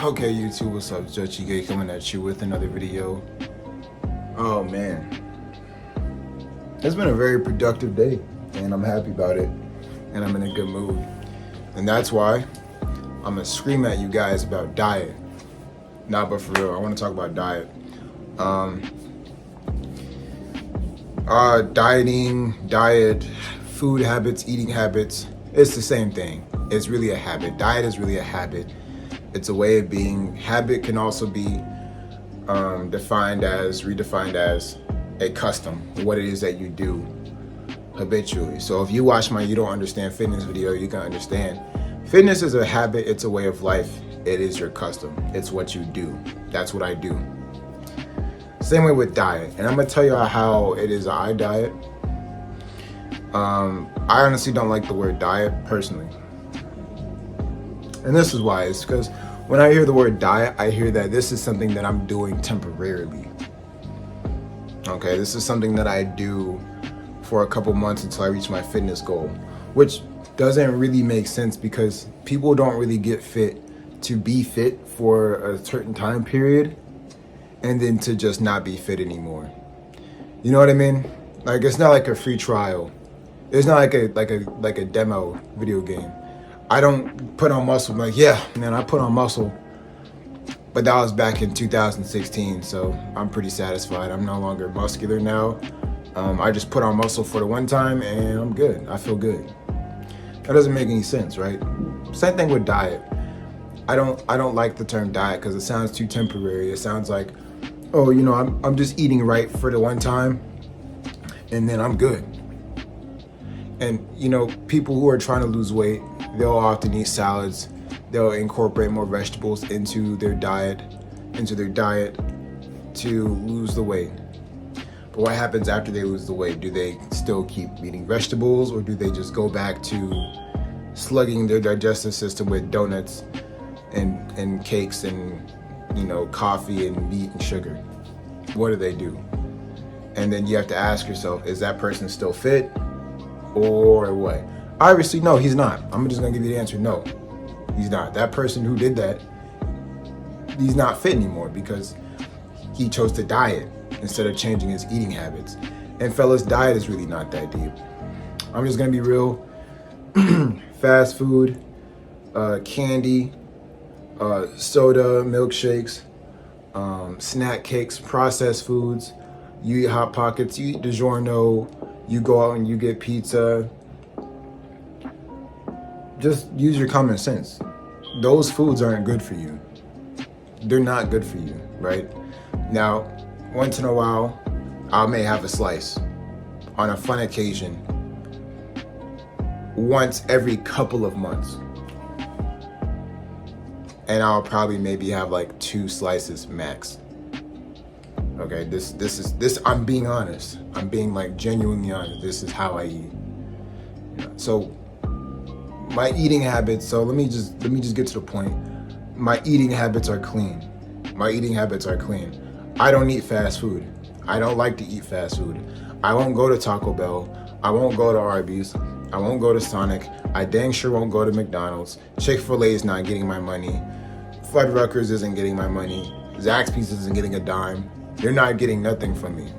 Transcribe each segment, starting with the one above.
Okay, YouTube, what's up? It's Chike coming at you with another video. Oh man, it's been a very productive day, and I'm happy about it, and I'm in a good mood, and that's why I'm gonna scream at you guys about diet. Nah, but for real, I want to talk about diet. Diet, food habits, eating habits. It's the same thing. It's really a habit. Diet is really a habit. It's a way of being. Habit can also be redefined as a custom, what it is that you do habitually. So if you watch my You Don't Understand Fitness video, you can understand. Fitness is a habit, it's a way of life, it is your custom. It's what you do. That's what I do. Same way with diet. And I'm gonna tell you how it is I diet. I honestly don't like the word diet personally. And this is why. It's because when I hear the word diet, I hear that this is something that I'm doing temporarily. Okay, this is something that I do for a couple months until I reach my fitness goal, which doesn't really make sense because people don't really get fit to be fit for a certain time period and then to just not be fit anymore. You know what I mean? Like, it's not like a free trial. It's not like a demo video game. I don't put on muscle. I'm like, yeah, man, I put on muscle. But that was back in 2016, so I'm pretty satisfied. I'm no longer muscular now. I just put on muscle for the one time and I'm good. I feel good. That doesn't make any sense, right? Same thing with diet. I don't like the term diet because it sounds too temporary. It sounds like, oh, you know, I'm just eating right for the one time and then I'm good. And you know, people who are trying to lose weight, they'll often eat salads. They'll incorporate more vegetables into their diet to lose the weight. But what happens after they lose the weight? Do they still keep eating vegetables, or do they just go back to slugging their digestive system with donuts and cakes and, you know, coffee and meat and sugar? What do they do? And then you have to ask yourself, is that person still fit or what? Obviously, no, he's not. I'm just gonna give you the answer. No, he's not. That person who did that, he's not fit anymore because he chose to diet instead of changing his eating habits. And fellas, diet is really not that deep. I'm just gonna be real. Fast food, candy, soda, milkshakes, snack cakes, processed foods. You eat Hot Pockets, you eat DiGiorno, you go out and you get pizza. Just use your common sense. Those foods aren't good for you. They're not good for you, right? Now, once in a while, I may have a slice on a fun occasion once every couple of months. And I'll probably maybe have like 2 slices max. Okay, this I'm being honest. I'm being like genuinely honest. This is how I eat. So my eating habits, so let me just get to the point. My eating habits are clean. I don't eat fast food. I don't like to eat fast food. I won't go to Taco Bell. I won't go to Arby's. I won't go to Sonic. I dang sure won't go to McDonald's. Chick-fil-A is not getting my money. Fuddruckers isn't getting my money. Zaxby's isn't getting a dime. You're not getting nothing from me.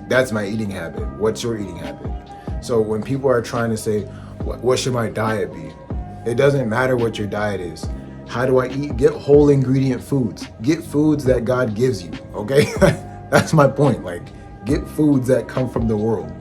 That's my eating habit. What's your eating habit? So when people are trying to say, what should my diet be? It doesn't matter what your diet is. How do I eat? Get whole ingredient foods. Get foods that God gives you, okay? That's my point. Like, get foods that come from the world,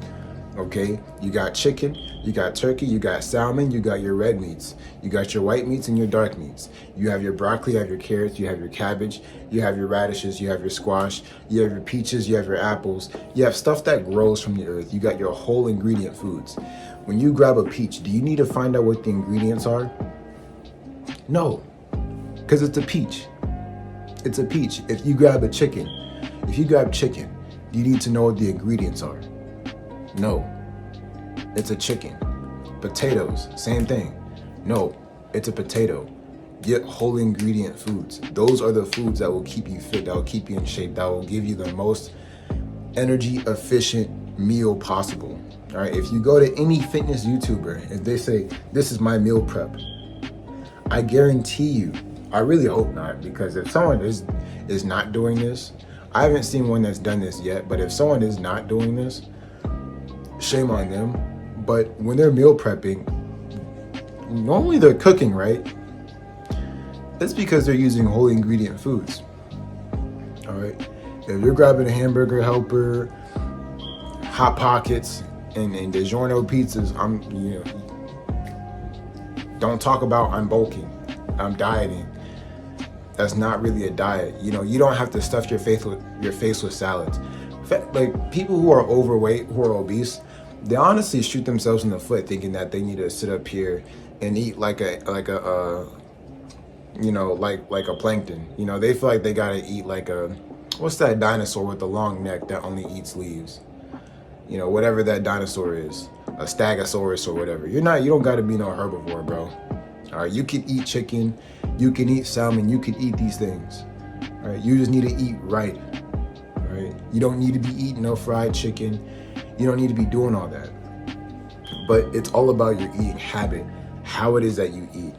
okay? You got chicken, you got turkey, you got salmon, you got your red meats. You got your white meats and your dark meats. You have your broccoli, you have your carrots, you have your cabbage, you have your radishes, you have your squash, you have your peaches, you have your apples. You have stuff that grows from the earth. You got your whole ingredient foods. When you grab a peach, do you need to find out what the ingredients are? No, because it's a peach. It's a peach. If you grab chicken, do you need to know what the ingredients are? No, it's a chicken. Potatoes, same thing. No, it's a potato. Get whole ingredient foods. Those are the foods that will keep you fit, that will keep you in shape, that will give you the most energy efficient meal possible. All right, if you go to any fitness YouTuber and they say, this is my meal prep, I guarantee you I really hope not, because if someone is not doing this, I haven't seen one that's done this yet, but if someone is not doing this, shame on them. But when they're meal prepping, normally they're cooking, right? That's because they're using whole ingredient foods. All right. If you're grabbing a hamburger helper, Hot Pockets, and DiGiorno pizzas, don't talk about I'm bulking, I'm dieting. That's not really a diet. You don't have to stuff your face with salads. Like people who are overweight, who are obese, they honestly shoot themselves in the foot thinking that they need to sit up here and eat like a plankton. They feel like they gotta eat like what's that dinosaur with the long neck that only eats leaves? Whatever that dinosaur is, a stegosaurus or whatever. You don't gotta be no herbivore, bro. All right, you can eat chicken, you can eat salmon, you can eat these things. All right, you just need to eat right. All right, you don't need to be eating no fried chicken. You don't need to be doing all that. But it's all about your eating habit, how it is that you eat.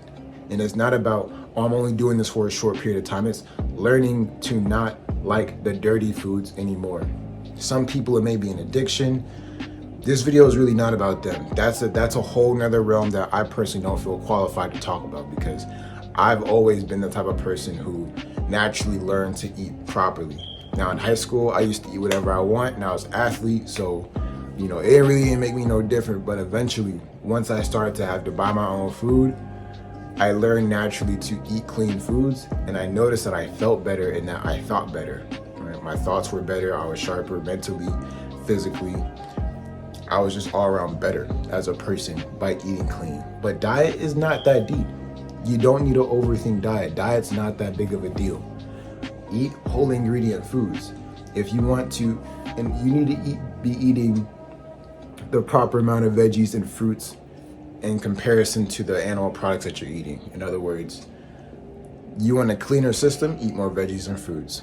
And it's not about, I'm only doing this for a short period of time. It's learning to not like the dirty foods anymore. Some people, it may be an addiction. This video is really not about them. That's a whole nother realm that I personally don't feel qualified to talk about, because I've always been the type of person who naturally learned to eat properly. Now in high school, I used to eat whatever I want, and I was an athlete, so it really didn't make me no different. But eventually, once I started to have to buy my own food, I learned naturally to eat clean foods, and I noticed that I felt better and that I thought better. Right? My thoughts were better, I was sharper mentally, physically. I was just all around better as a person by eating clean. But diet is not that deep. You don't need to overthink diet. Diet's not that big of a deal. Eat whole ingredient foods. If you want to, and you need to be eating the proper amount of veggies and fruits in comparison to the animal products that you're eating. In other words, you want a cleaner system, eat more veggies and fruits.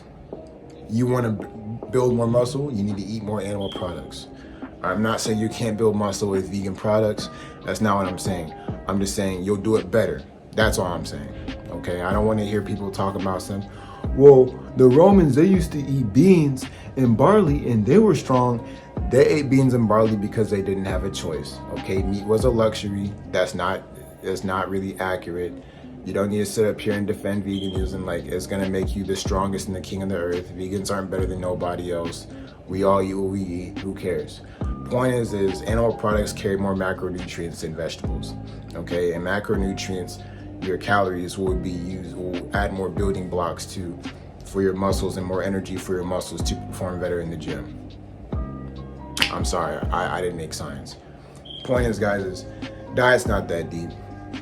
You want to build more muscle, you need to eat more animal products. I'm not saying you can't build muscle with vegan products. That's not what I'm saying. I'm just saying you'll do it better. That's all I'm saying. Okay, I don't want to hear people talk about well, the Romans, they used to eat beans and barley and they were strong. They ate beans and barley because they didn't have a choice. Okay, meat was a luxury. That's not really accurate. You don't need to sit up here and defend veganism like it's gonna make you the strongest and the king of the earth. Vegans aren't better than nobody else. We all eat what we eat. Who cares? Point is animal products carry more macronutrients than vegetables. Okay, and macronutrients, your calories will add more building blocks for your muscles and more energy for your muscles to perform better in the gym. I'm sorry, I didn't make science. Point is, guys, diet's not that deep.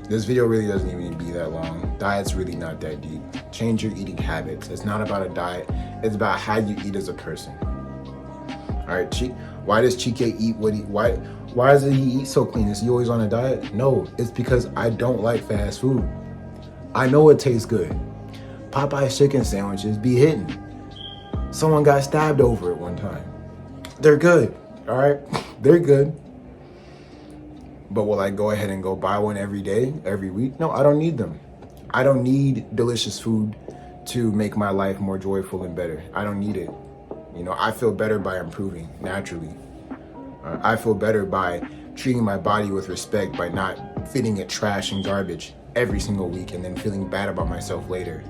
This video really doesn't even need to be that long. Diet's really not that deep. Change your eating habits. It's not about a diet. It's about how you eat as a person. All right, why does Chike eat why does he eat so clean? Is he always on a diet? No, it's because I don't like fast food. I know it tastes good. Popeye's chicken sandwiches be hitting. Someone got stabbed over it one time. They're good, all right? They're good. But will I go ahead and go buy one every day, every week? No, I don't need them. I don't need delicious food to make my life more joyful and better. I don't need it. I feel better by improving naturally. I feel better by treating my body with respect, by not feeding it trash and garbage every single week and then feeling bad about myself later.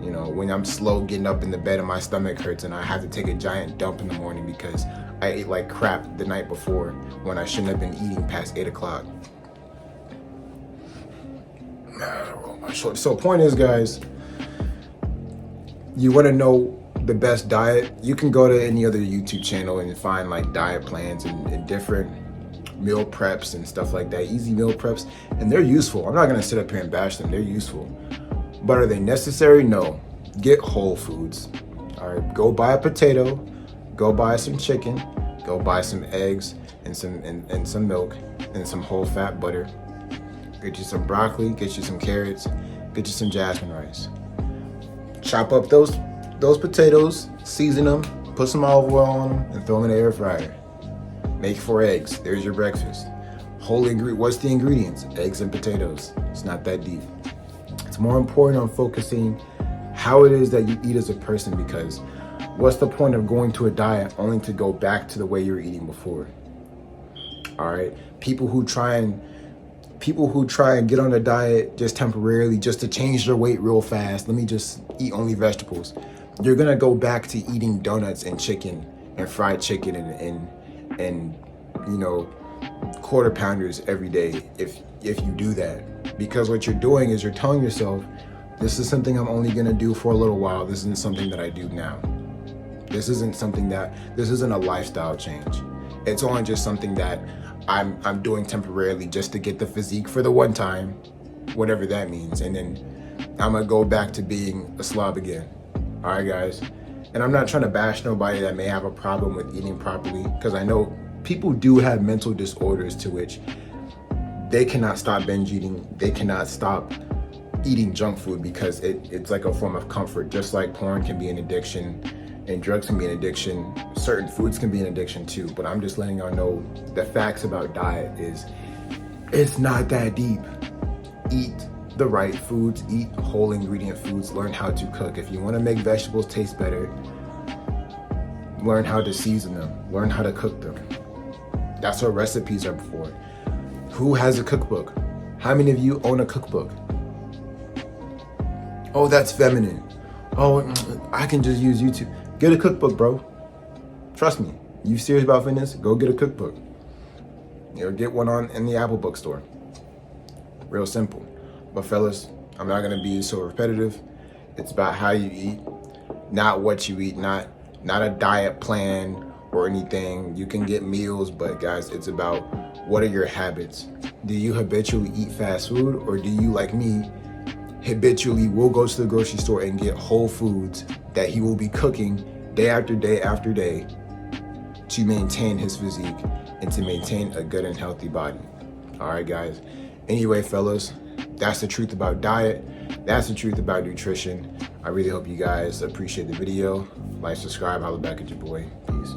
When I'm slow getting up in the bed and my stomach hurts and I have to take a giant dump in the morning because I ate like crap the night before when I shouldn't have been eating past 8 o'clock. So point is, guys, you want to know the best diet? You can go to any other YouTube channel and find like diet plans and different meal preps and stuff like that, easy meal preps, and they're useful. I'm not going to sit up here and bash them. They're useful. But are they necessary? No. Get whole foods. All right, go buy a potato, go buy some chicken, go buy some eggs and some milk and some whole fat butter. Get you some broccoli, get you some carrots, get you some jasmine rice. Chop up those potatoes, season them, put some olive oil on them, and throw them in the air fryer. Make 4 eggs. There's your breakfast. What's the ingredients? Eggs and potatoes. It's not that deep. It's more important on focusing how it is that you eat as a person, because what's the point of going to a diet only to go back to the way you were eating before? All right, people who try and get on a diet just temporarily, just to change their weight real fast. Let me just eat only vegetables. You're gonna go back to eating donuts and chicken and fried chicken and you know, quarter pounders every day if you do that. Because what you're doing is you're telling yourself, this is something I'm only gonna do for a little while. This isn't something that I do now. This isn't a lifestyle change. It's only just something that I'm doing temporarily just to get the physique for the one time, whatever that means. And then I'm gonna go back to being a slob again. All right, guys. And I'm not trying to bash nobody that may have a problem with eating properly, because I know people do have mental disorders to which they cannot stop binge eating. They cannot stop eating junk food because it's like a form of comfort. Just like porn can be an addiction and drugs can be an addiction, certain foods can be an addiction too. But I'm just letting y'all know the facts about diet is it's not that deep. Eat the right foods, eat whole ingredient foods, learn how to cook. If you want to make vegetables taste better, learn how to season them, learn how to cook them. That's what recipes are for. Who has a cookbook? How many of you own a cookbook? Oh, that's feminine. Oh, I can just use YouTube. Get a cookbook, bro. Trust me. You serious about fitness? Go get a cookbook. You know, get one in the Apple bookstore. Real simple. But fellas, I'm not gonna be so repetitive. It's about how you eat, not what you eat, not a diet plan or anything. You can get meals, but guys, it's about what are your habits? Do you habitually eat fast food, or do you, like me, habitually will go to the grocery store and get whole foods that he will be cooking day after day after day to maintain his physique and to maintain a good and healthy body? All right, guys. Anyway, fellas, that's the truth about diet. That's the truth about nutrition. I really hope you guys appreciate the video. Like, subscribe, holla back at your boy. Peace.